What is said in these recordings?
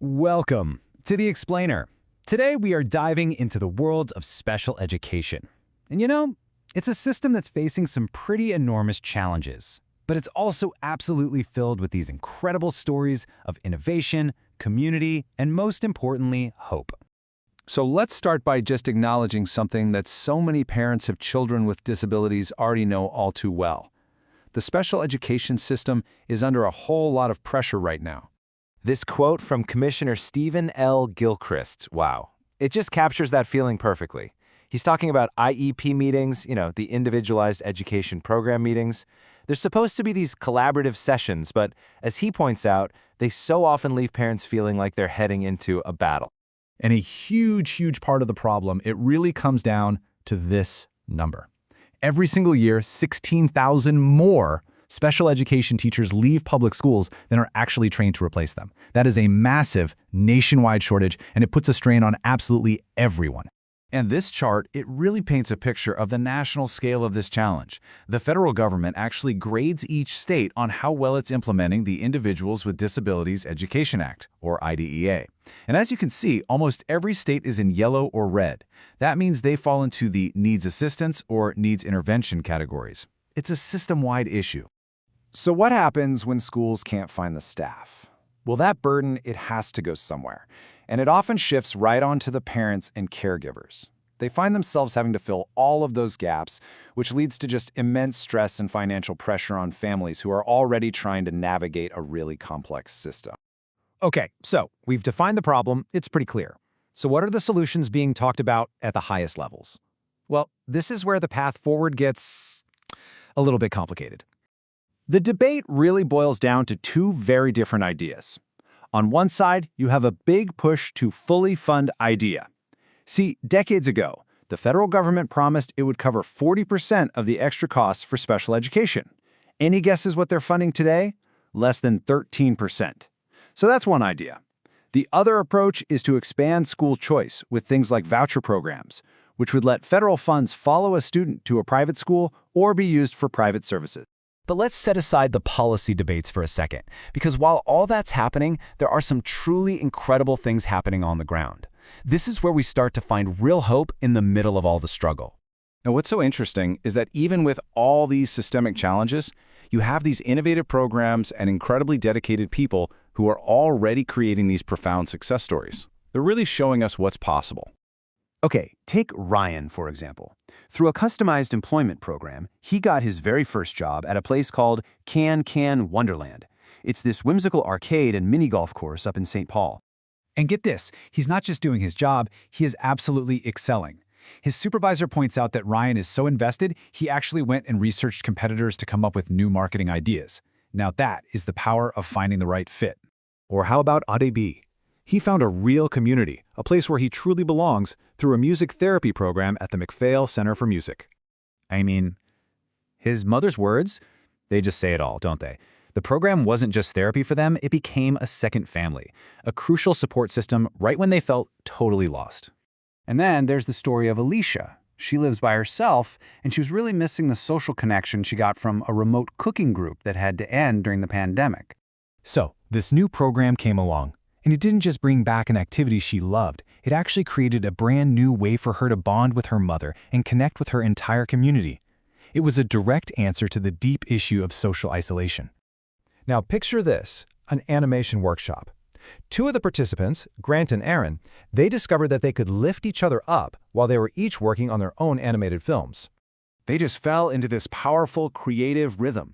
Welcome to The Explainer. Today we are diving into the world of special education. And it's a system that's facing some pretty enormous challenges, but it's also absolutely filled with these incredible stories of innovation, community, and most importantly, hope. So let's start by just acknowledging something that so many parents of children with disabilities already know all too well. The special education system is under a whole lot of pressure right now. This quote from Commissioner Stephen L. Gilchrist, wow, it just captures that feeling perfectly. He's talking about IEP meetings, the Individualized Education Program meetings. They're supposed to be these collaborative sessions, but as he points out, they so often leave parents feeling like they're heading into a battle. And a huge part of the problem, it really comes down to this number. Every single year, 16,000 more special education teachers leave public schools than are actually trained to replace them. That is a massive nationwide shortage, and it puts a strain on absolutely everyone. And this chart, it really paints a picture of the national scale of this challenge. The federal government actually grades each state on how well it's implementing the Individuals with Disabilities Education Act, or IDEA. And as you can see, almost every state is in yellow or red. That means they fall into the needs assistance or needs intervention categories. It's a system-wide issue. So what happens when schools can't find the staff? Well, that burden, it has to go somewhere. And it often shifts right onto the parents and caregivers. They find themselves having to fill all of those gaps, which leads to just immense stress and financial pressure on families who are already trying to navigate a really complex system. Okay, so we've defined the problem. It's pretty clear. So what are the solutions being talked about at the highest levels? Well, this is where the path forward gets a little bit complicated. The debate really boils down to two very different ideas. On one side, you have a big push to fully fund IDEA. See, decades ago, the federal government promised it would cover 40% of the extra costs for special education. Any guesses what they're funding today? Less than 13%. So that's one idea. The other approach is to expand school choice with things like voucher programs, which would let federal funds follow a student to a private school or be used for private services. But let's set aside the policy debates for a second, because while all that's happening, there are some truly incredible things happening on the ground. This is where we start to find real hope in the middle of all the struggle. Now, what's so interesting is that even with all these systemic challenges, you have these innovative programs and incredibly dedicated people who are already creating these profound success stories. They're really showing us what's possible. Okay, take Ryan, for example. Through a customized employment program, he got his very first job at a place called Can Wonderland. It's this whimsical arcade and mini golf course up in St. Paul. And get this, he's not just doing his job, he is absolutely excelling. His supervisor points out that Ryan is so invested, he actually went and researched competitors to come up with new marketing ideas. Now that is the power of finding the right fit. Or how about ADB? He found a real community, a place where he truly belongs, through a music therapy program at the MacPhail Center for Music. I mean, his mother's words, they just say it all, don't they? The program wasn't just therapy for them, it became a second family, a crucial support system right when they felt totally lost. And then there's the story of Alicia. She lives by herself, and she was really missing the social connection she got from a remote cooking group that had to end during the pandemic. So, this new program came along. And it didn't just bring back an activity she loved, it actually created a brand new way for her to bond with her mother and connect with her entire community. It was a direct answer to the deep issue of social isolation. Now picture this, an animation workshop. Two of the participants, Grant and Aaron, they discovered that they could lift each other up while they were each working on their own animated films. They just fell into this powerful, creative rhythm.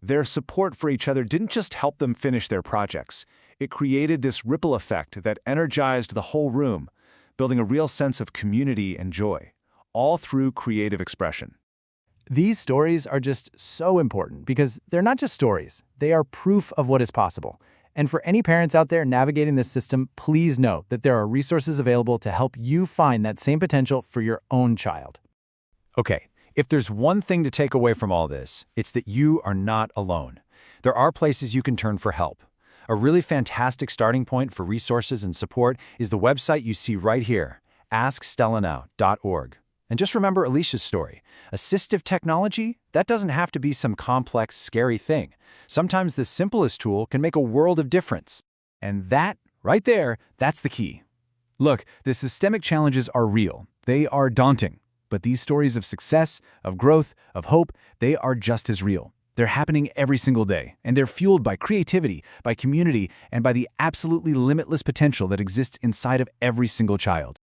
Their support for each other didn't just help them finish their projects. It created this ripple effect that energized the whole room, building a real sense of community and joy, all through creative expression. These stories are just so important because they're not just stories, they are proof of what is possible. And for any parents out there navigating this system, please know that there are resources available to help you find that same potential for your own child. Okay, if there's one thing to take away from all this, it's that you are not alone. There are places you can turn for help. A really fantastic starting point for resources and support is the website you see right here, askstellanow.org. And just remember Alicia's story. Assistive technology, that doesn't have to be some complex, scary thing. Sometimes the simplest tool can make a world of difference. And that Right there, that's the key. Look, the systemic challenges are real. They are daunting. But these stories of success, of growth, of hope, they are just as real. They're happening every single day, and they're fueled by creativity, by community, and by the absolutely limitless potential that exists inside of every single child.